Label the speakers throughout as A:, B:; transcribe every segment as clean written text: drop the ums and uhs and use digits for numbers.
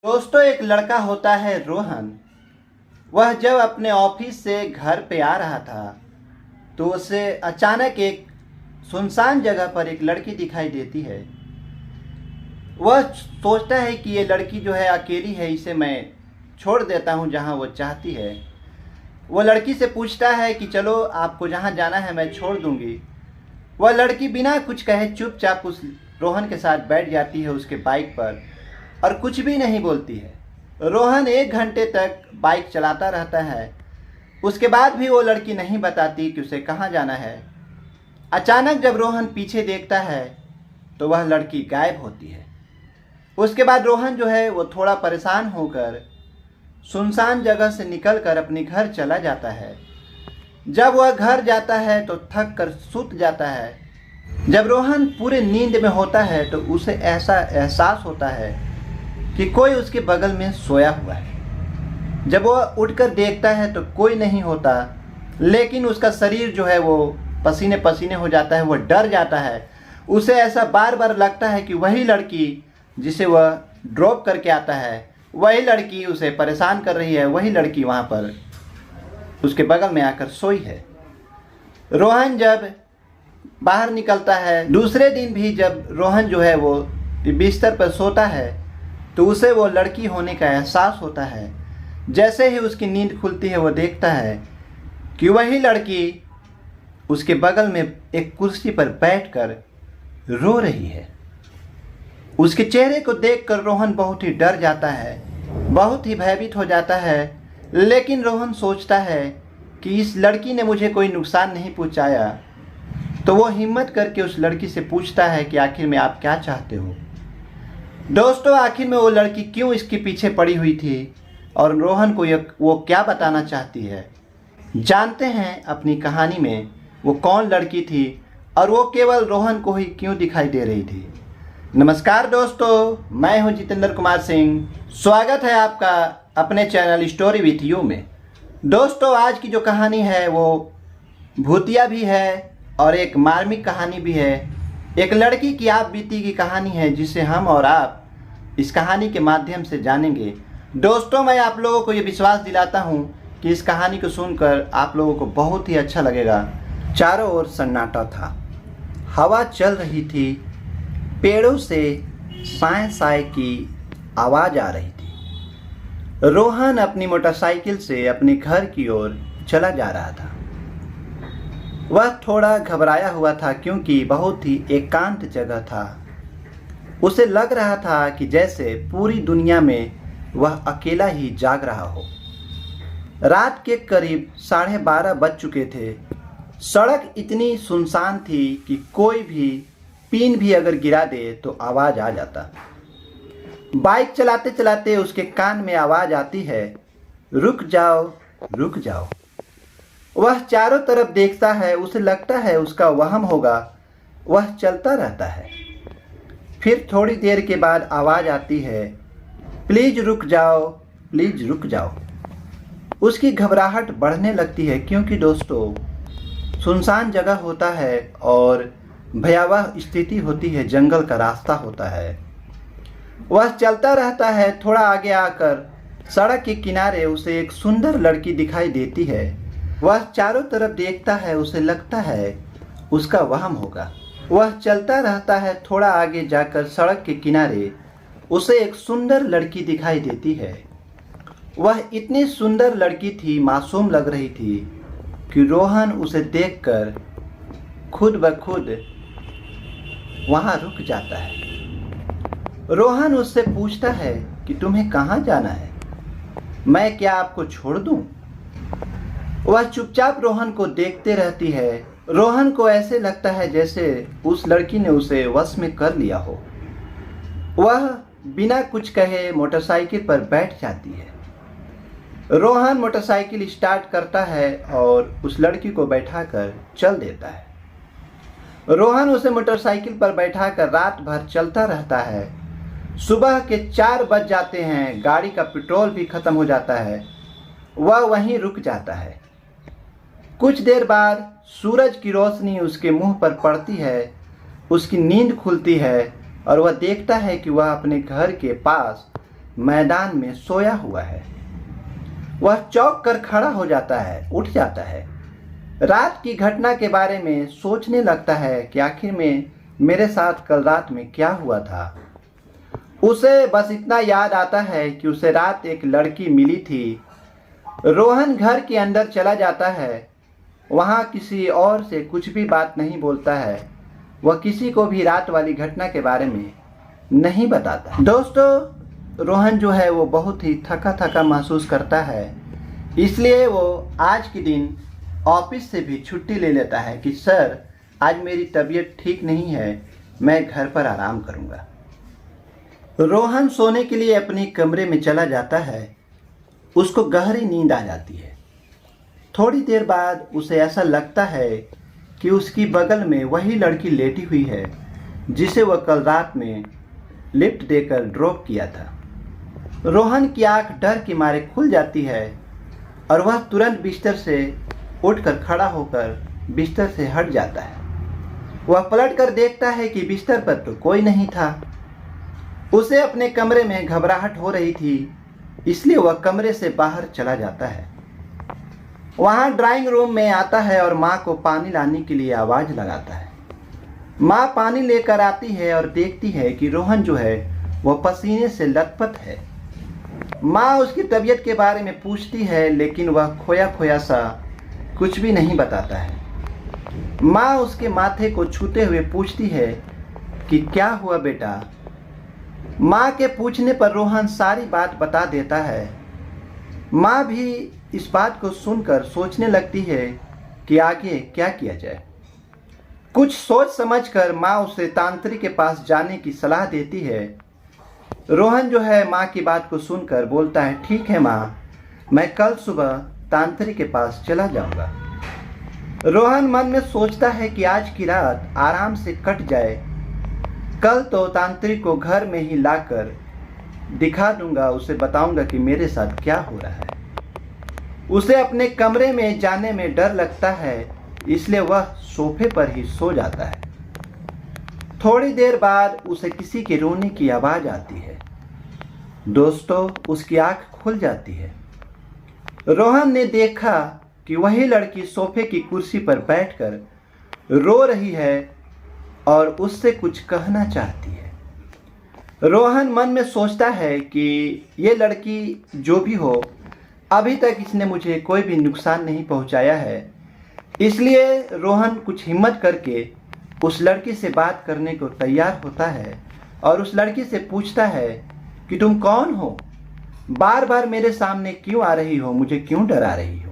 A: दोस्तों, एक लड़का होता है रोहन। वह जब अपने ऑफिस से घर पे आ रहा था तो उसे अचानक एक सुनसान जगह पर एक लड़की दिखाई देती है। वह सोचता है कि ये लड़की जो है अकेली है, इसे मैं छोड़ देता हूँ जहाँ वो चाहती है। वो लड़की से पूछता है कि चलो आपको जहाँ जाना है मैं छोड़ दूँगी। वह लड़की बिना कुछ कहे चुपचाप उस रोहन के साथ बैठ जाती है उसके बाइक पर और कुछ भी नहीं बोलती है। रोहन 1 घंटे तक बाइक चलाता रहता है। उसके बाद भी वो लड़की नहीं बताती कि उसे कहाँ जाना है। अचानक जब रोहन पीछे देखता है तो वह लड़की गायब होती है। उसके बाद रोहन जो है वो थोड़ा परेशान होकर सुनसान जगह से निकलकर अपने घर चला जाता है। जब वह घर जाता है तो थक कर सूत जाता है। जब रोहन पूरे नींद में होता है तो उसे ऐसा एहसास होता है कि कोई उसके बगल में सोया हुआ है। जब वह उठकर देखता है तो कोई नहीं होता, लेकिन उसका शरीर जो है वो पसीने पसीने हो जाता है। वह डर जाता है। उसे ऐसा बार बार लगता है कि वही लड़की जिसे वह ड्रॉप करके आता है, वही लड़की उसे परेशान कर रही है, वही लड़की वहाँ पर उसके बगल में आकर सोई है। रोहन जब बाहर निकलता है, दूसरे दिन भी जब रोहन जो है वो बिस्तर पर सोता है तो उसे वो लड़की होने का एहसास होता है। जैसे ही उसकी नींद खुलती है वो देखता है कि वही लड़की उसके बगल में एक कुर्सी पर बैठकर रो रही है। उसके चेहरे को देखकर रोहन बहुत ही डर जाता है, बहुत ही भयभीत हो जाता है। लेकिन रोहन सोचता है कि इस लड़की ने मुझे कोई नुकसान नहीं पहुंचाया, तो वो हिम्मत करके उस लड़की से पूछता है कि आखिर में आप क्या चाहते हो। दोस्तों, आखिर में वो लड़की क्यों इसके पीछे पड़ी हुई थी और रोहन को वो क्या बताना चाहती है, जानते हैं अपनी कहानी में वो कौन लड़की थी और वो केवल रोहन को ही क्यों दिखाई दे रही थी। नमस्कार दोस्तों, मैं हूं जितेंद्र कुमार सिंह। स्वागत है आपका अपने चैनल स्टोरी विथ यू में। दोस्तों, आज की जो कहानी है वो भूतिया भी है और एक मार्मिक कहानी भी है। एक लड़की की आप बीती की कहानी है जिसे हम और आप इस कहानी के माध्यम से जानेंगे। दोस्तों, मैं आप लोगों को ये विश्वास दिलाता हूँ कि इस कहानी को सुनकर आप लोगों को बहुत ही अच्छा लगेगा। चारों ओर सन्नाटा था, हवा चल रही थी, पेड़ों से साए साए की आवाज़ आ रही थी। रोहन अपनी मोटरसाइकिल से अपने घर की ओर चला जा रहा था। वह थोड़ा घबराया हुआ था क्योंकि बहुत ही एकांत जगह था। उसे लग रहा था कि जैसे पूरी दुनिया में वह अकेला ही जाग रहा हो। रात के करीब 12:30 बज चुके थे। सड़क इतनी सुनसान थी कि कोई भी पिन भी अगर गिरा दे तो आवाज़ आ जाता। बाइक चलाते चलाते उसके कान में आवाज़ आती है, रुक जाओ रुक जाओ। वह चारों तरफ देखता है, उसे लगता है उसका वहम होगा। वह चलता रहता है। फिर थोड़ी देर के बाद आवाज़ आती है, प्लीज़ रुक जाओ प्लीज़ रुक जाओ। उसकी घबराहट बढ़ने लगती है क्योंकि दोस्तों सुनसान जगह होता है और भयावह स्थिति होती है, जंगल का रास्ता होता है। वह चलता रहता है। थोड़ा आगे आकर सड़क के किनारे उसे एक सुंदर लड़की दिखाई देती है। वह चारों तरफ देखता है, उसे लगता है उसका वहम होगा। वह चलता रहता है। थोड़ा आगे जाकर सड़क के किनारे उसे एक सुंदर लड़की दिखाई देती है। वह इतनी सुंदर लड़की थी, मासूम लग रही थी कि रोहन उसे देखकर खुद ब खुद वहाँ रुक जाता है। रोहन उससे पूछता है कि तुम्हें कहाँ जाना है, मैं क्या आपको छोड़ दूँ। वह चुपचाप रोहन को देखते रहती है। रोहन को ऐसे लगता है जैसे उस लड़की ने उसे वश में कर लिया हो। वह बिना कुछ कहे मोटरसाइकिल पर बैठ जाती है। रोहन मोटरसाइकिल स्टार्ट करता है और उस लड़की को बैठाकर चल देता है। रोहन उसे मोटरसाइकिल पर बैठाकर रात भर चलता रहता है। सुबह के 4 बज जाते हैं। गाड़ी का पेट्रोल भी खत्म हो जाता है। वह वहीं रुक जाता है। कुछ देर बाद सूरज की रोशनी उसके मुंह पर पड़ती है। उसकी नींद खुलती है और वह देखता है कि वह अपने घर के पास मैदान में सोया हुआ है। वह चौंक कर खड़ा हो जाता है, उठ जाता है। रात की घटना के बारे में सोचने लगता है कि आखिर में मेरे साथ कल रात में क्या हुआ था। उसे बस इतना याद आता है कि उसे रात एक लड़की मिली थी। रोहन घर के अंदर चला जाता है। वहाँ किसी और से कुछ भी बात नहीं बोलता है। वह किसी को भी रात वाली घटना के बारे में नहीं बताता। दोस्तों, रोहन जो है वो बहुत ही थका थका महसूस करता है, इसलिए वो आज के दिन ऑफिस से भी छुट्टी ले लेता है कि सर, आज मेरी तबीयत ठीक नहीं है, मैं घर पर आराम करूँगा। रोहन सोने के लिए अपने कमरे में चला जाता है। उसको गहरी नींद आ जाती है। थोड़ी देर बाद उसे ऐसा लगता है कि उसकी बगल में वही लड़की लेटी हुई है जिसे वह कल रात में लिफ्ट देकर ड्रॉप किया था। रोहन की आंख डर के मारे खुल जाती है और वह तुरंत बिस्तर से उठकर खड़ा होकर बिस्तर से हट जाता है। वह पलटकर देखता है कि बिस्तर पर तो कोई नहीं था। उसे अपने कमरे में घबराहट हो रही थी, इसलिए वह कमरे से बाहर चला जाता है। वहाँ ड्राइंग रूम में आता है और माँ को पानी लाने के लिए आवाज़ लगाता है। माँ पानी लेकर आती है और देखती है कि रोहन जो है वह पसीने से लथपथ है। माँ उसकी तबीयत के बारे में पूछती है, लेकिन वह खोया खोया सा कुछ भी नहीं बताता है। माँ उसके माथे को छूते हुए पूछती है कि क्या हुआ बेटा। माँ के पूछने पर रोहन सारी बात बता देता है। माँ भी इस बात को सुनकर सोचने लगती है कि आगे क्या किया जाए। कुछ सोच समझकर माँ उसे तांत्रिक के पास जाने की सलाह देती है। रोहन जो है माँ की बात को सुनकर बोलता है, ठीक है माँ, मैं कल सुबह तांत्रिक के पास चला जाऊंगा। रोहन मन में सोचता है कि आज की रात आराम से कट जाए, कल तो तांत्रिक को घर में ही लाकर दिखा दूंगा, उसे बताऊंगा कि मेरे साथ क्या हो रहा है। उसे अपने कमरे में जाने में डर लगता है, इसलिए वह सोफे पर ही सो जाता है। थोड़ी देर बाद उसे किसी के रोने की आवाज़ आती है। दोस्तों, उसकी आंख खुल जाती है। रोहन ने देखा कि वही लड़की सोफे की कुर्सी पर बैठकर रो रही है और उससे कुछ कहना चाहती है। रोहन मन में सोचता है कि ये लड़की जो भी हो, अभी तक इसने मुझे कोई भी नुकसान नहीं पहुंचाया है, इसलिए रोहन कुछ हिम्मत करके उस लड़की से बात करने को तैयार होता है और उस लड़की से पूछता है कि तुम कौन हो, बार बार मेरे सामने क्यों आ रही हो, मुझे क्यों डरा रही हो।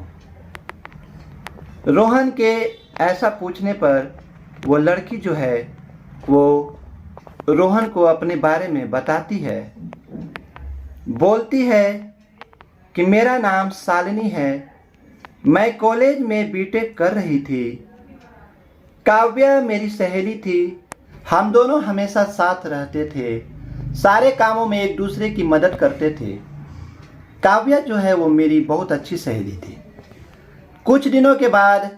A: रोहन के ऐसा पूछने पर वो लड़की जो है वो रोहन को अपने बारे में बताती है। बोलती है कि मेरा नाम शालिनी है, मैं कॉलेज में बीटेक कर रही थी। काव्या मेरी सहेली थी, हम दोनों हमेशा साथ रहते थे, सारे कामों में एक दूसरे की मदद करते थे। काव्या जो है वो मेरी बहुत अच्छी सहेली थी। कुछ दिनों के बाद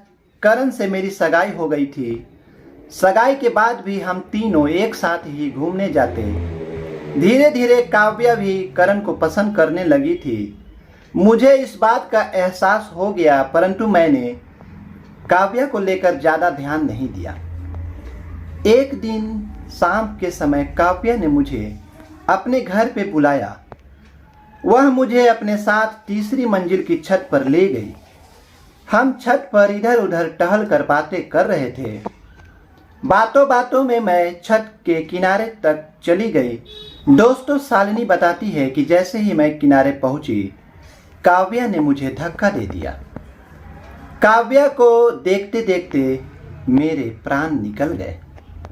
A: करण से मेरी सगाई हो गई थी। सगाई के बाद भी हम तीनों एक साथ ही घूमने जाते। धीरे धीरे काव्या भी करण को पसंद करने लगी थी। मुझे इस बात का एहसास हो गया, परंतु मैंने काव्या को लेकर ज़्यादा ध्यान नहीं दिया। एक दिन शाम के समय काव्या ने मुझे अपने घर पे बुलाया। वह मुझे अपने साथ तीसरी मंजिल की छत पर ले गई। हम छत पर इधर उधर टहल कर बातें कर रहे थे। बातों बातों में मैं छत के किनारे तक चली गई। दोस्तों, शालिनी बताती है कि जैसे ही मैं किनारे पहुंची, काव्या ने मुझे धक्का दे दिया। काव्या को देखते देखते मेरे प्राण निकल गए।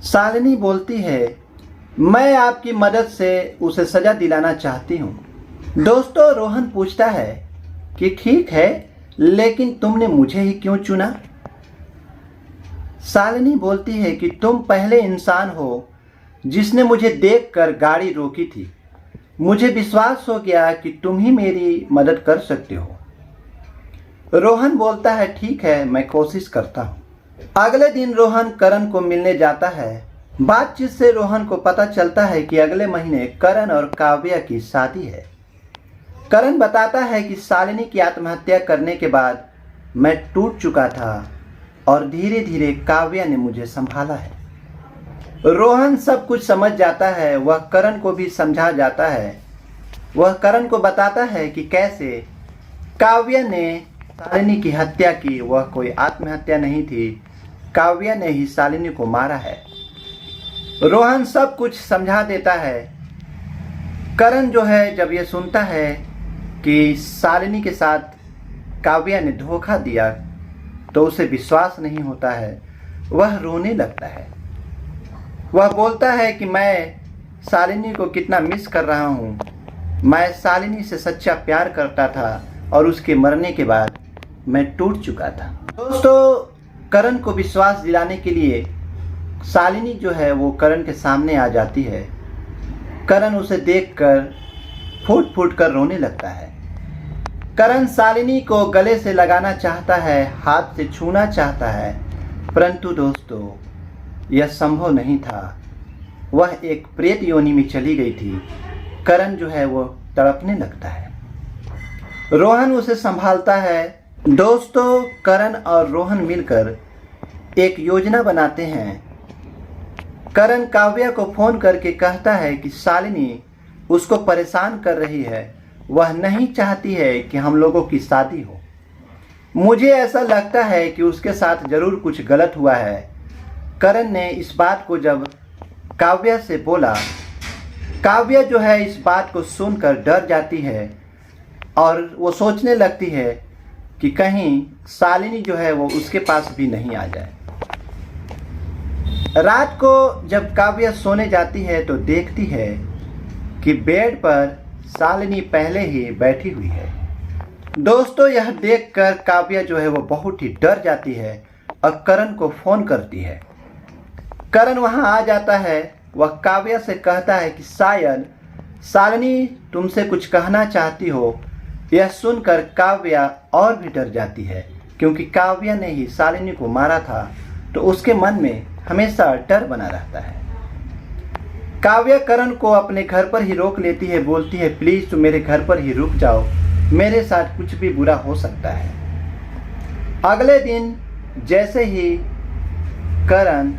A: शालिनी बोलती है, मैं आपकी मदद से उसे सजा दिलाना चाहती हूँ। दोस्तों, रोहन पूछता है कि ठीक है, लेकिन तुमने मुझे ही क्यों चुना। शालिनी बोलती है कि तुम पहले इंसान हो जिसने मुझे देखकर गाड़ी रोकी थी। मुझे विश्वास हो गया कि तुम ही मेरी मदद कर सकते हो। रोहन बोलता है, ठीक है, मैं कोशिश करता हूँ। अगले दिन रोहन करण को मिलने जाता है। बातचीत से रोहन को पता चलता है कि अगले महीने करण और काव्या की शादी है। करण बताता है कि शालिनी की आत्महत्या करने के बाद मैं टूट चुका था और धीरे धीरे काव्या ने मुझे संभाला है। रोहन सब कुछ समझ जाता है। वह करण को भी समझा जाता है। वह करण को बताता है कि कैसे काव्या ने शालिनी की हत्या की। वह कोई आत्महत्या नहीं थी, काव्या ने ही शालिनी को मारा है। रोहन सब कुछ समझा देता है। करण जो है जब ये सुनता है कि शालिनी के साथ काव्या ने धोखा दिया तो उसे विश्वास नहीं होता है। वह रोने लगता है। वह बोलता है कि मैं शालिनी को कितना मिस कर रहा हूँ। मैं शालिनी से सच्चा प्यार करता था और उसके मरने के बाद मैं टूट चुका था। दोस्तों, करण को विश्वास दिलाने के लिए शालिनी जो है वो करण के सामने आ जाती है। करण उसे देखकर फूट फूट कर रोने लगता है। करण शालिनी को गले से लगाना चाहता है, हाथ से छूना चाहता है, परंतु दोस्तों यह संभव नहीं था। वह एक प्रेत योनि में चली गई थी। करण जो है वो तड़पने लगता है। रोहन उसे संभालता है। दोस्तों, करण और रोहन मिलकर एक योजना बनाते हैं। करण काव्या को फोन करके कहता है कि शालिनी उसको परेशान कर रही है। वह नहीं चाहती है कि हम लोगों की शादी हो। मुझे ऐसा लगता है कि उसके साथ जरूर कुछ गलत हुआ है। करण ने इस बात को जब काव्या से बोला, काव्या जो है इस बात को सुनकर डर जाती है और वो सोचने लगती है कि कहीं शालिनी जो है वो उसके पास भी नहीं आ जाए। रात को जब काव्या सोने जाती है तो देखती है कि बेड पर शालिनी पहले ही बैठी हुई है। दोस्तों, यह देखकर काव्या जो है वो बहुत ही डर जाती है और करण को फोन करती है। करण वहां आ जाता है। वह काव्या से कहता है कि शायद शालिनी तुमसे कुछ कहना चाहती हो। यह सुनकर काव्या और भी डर जाती है, क्योंकि काव्या ने ही शालिनी को मारा था, तो उसके मन में हमेशा डर बना रहता है। काव्या करण को अपने घर पर ही रोक लेती है, बोलती है प्लीज तुम मेरे घर पर ही रुक जाओ, मेरे साथ कुछ भी बुरा हो सकता है। अगले दिन जैसे ही करण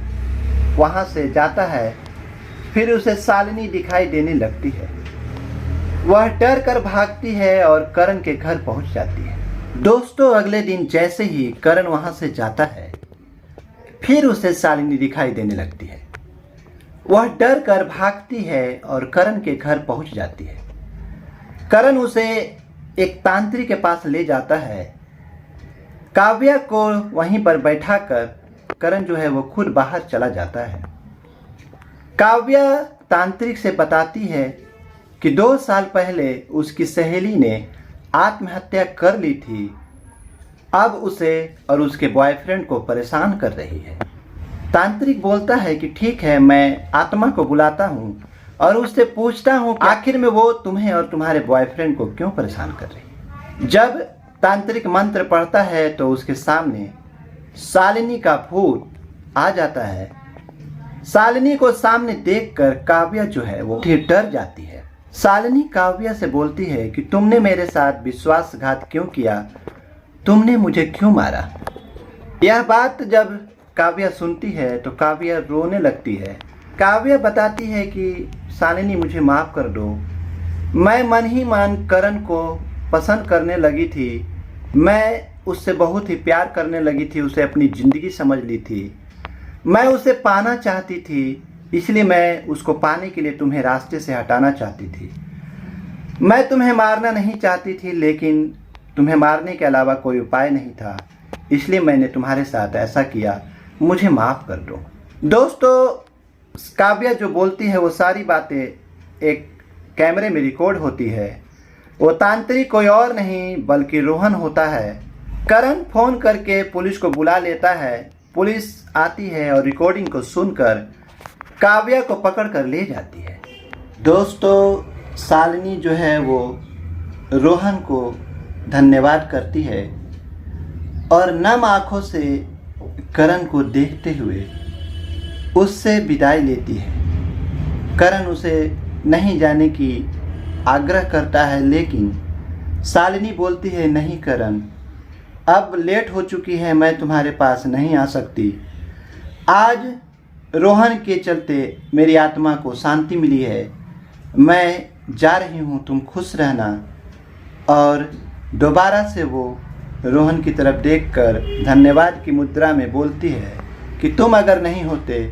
A: वहां से जाता है, फिर उसे शालिनी दिखाई देने लगती है। वह डर कर भागती है और करण के घर पहुंच जाती है। दोस्तों, अगले दिन जैसे ही करण वहां से जाता है, फिर उसे शालिनी दिखाई देने लगती है। वह डर कर भागती है और करण के घर पहुंच जाती है। करण उसे एक तांत्रिक के पास ले जाता है। काव्या को वहीं पर बैठाकर करण जो है वो खुद बाहर चला जाता है। काव्या तांत्रिक से बताती है कि 2 साल पहले उसकी सहेली ने आत्महत्या कर ली थी। अब उसे और उसके बॉयफ्रेंड को परेशान कर रही है। तांत्रिक बोलता है कि ठीक है, मैं आत्मा को बुलाता हूँ और उससे पूछता हूँ कि आखिर में वो तुम्हें और तुम्हारे बॉयफ्रेंड को क्यों परेशान कर रही है। जब तांत्रिक मंत्र पढ़ता है तो उसके सामने शालिनी का भूत आ जाता है। शालिनी को सामने देखकर काव्या जो है वो डर जाती है। शालिनी काव्या से बोलती है कि तुमने मेरे साथ विश्वासघात क्यों किया, तुमने मुझे क्यों मारा। यह बात जब काव्या सुनती है तो काव्या रोने लगती है। काव्या बताती है कि शालिनी मुझे माफ़ कर दो, मैं मन ही मन करण को पसंद करने लगी थी। मैं उससे बहुत ही प्यार करने लगी थी, उसे अपनी ज़िंदगी समझ ली थी। मैं उसे पाना चाहती थी, इसलिए मैं उसको पाने के लिए तुम्हें रास्ते से हटाना चाहती थी। मैं तुम्हें मारना नहीं चाहती थी, लेकिन तुम्हें मारने के अलावा कोई उपाय नहीं था, इसलिए मैंने तुम्हारे साथ ऐसा किया, मुझे माफ़ कर दो। दोस्तों, काव्या जो बोलती है वो सारी बातें एक कैमरे में रिकॉर्ड होती है। वो तांत्रिक कोई और नहीं बल्कि रोहन होता है। करण फोन करके पुलिस को बुला लेता है। पुलिस आती है और रिकॉर्डिंग को सुनकर काव्या को पकड़ कर ले जाती है। दोस्तों, शालिनी जो है वो रोहन को धन्यवाद करती है और नम आंखों से करण को देखते हुए उससे विदाई लेती है। करण उसे नहीं जाने की आग्रह करता है, लेकिन शालिनी बोलती है, नहीं करण, अब लेट हो चुकी है, मैं तुम्हारे पास नहीं आ सकती। आज रोहन के चलते मेरी आत्मा को शांति मिली है, मैं जा रही हूँ, तुम खुश रहना। और दोबारा से वो रोहन की तरफ देखकर धन्यवाद की मुद्रा में बोलती है कि तुम अगर नहीं होते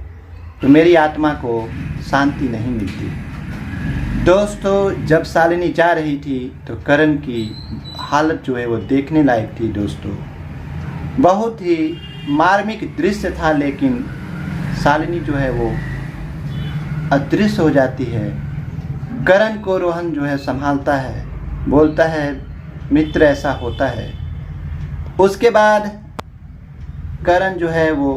A: तो मेरी आत्मा को शांति नहीं मिलती। दोस्तों, जब शालिनी जा रही थी तो करण की हालत जो है वो देखने लायक थी। दोस्तों, बहुत ही मार्मिक दृश्य था, लेकिन शालिनी जो है वो अदृश्य हो जाती है। करण को रोहन जो है संभालता है, बोलता है, मित्र ऐसा होता है। उसके बाद करण जो है वो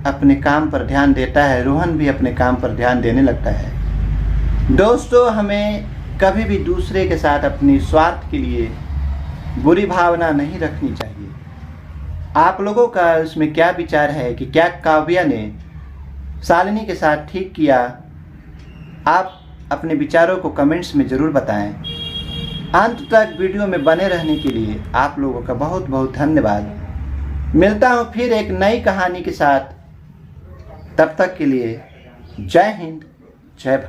A: अपने काम पर ध्यान देता है, रोहन भी अपने काम पर ध्यान देने लगता है। दोस्तों, हमें कभी भी दूसरे के साथ अपनी स्वार्थ के लिए बुरी भावना नहीं रखनी चाहिए। आप लोगों का इसमें क्या विचार है कि क्या काव्या ने शालिनी के साथ ठीक किया? आप अपने विचारों को कमेंट्स में ज़रूर बताएं। अंत तक वीडियो में बने रहने के लिए आप लोगों का बहुत बहुत धन्यवाद। मिलता हूँ फिर एक नई कहानी के साथ, तब तक के लिए जय हिंद, जय भारत।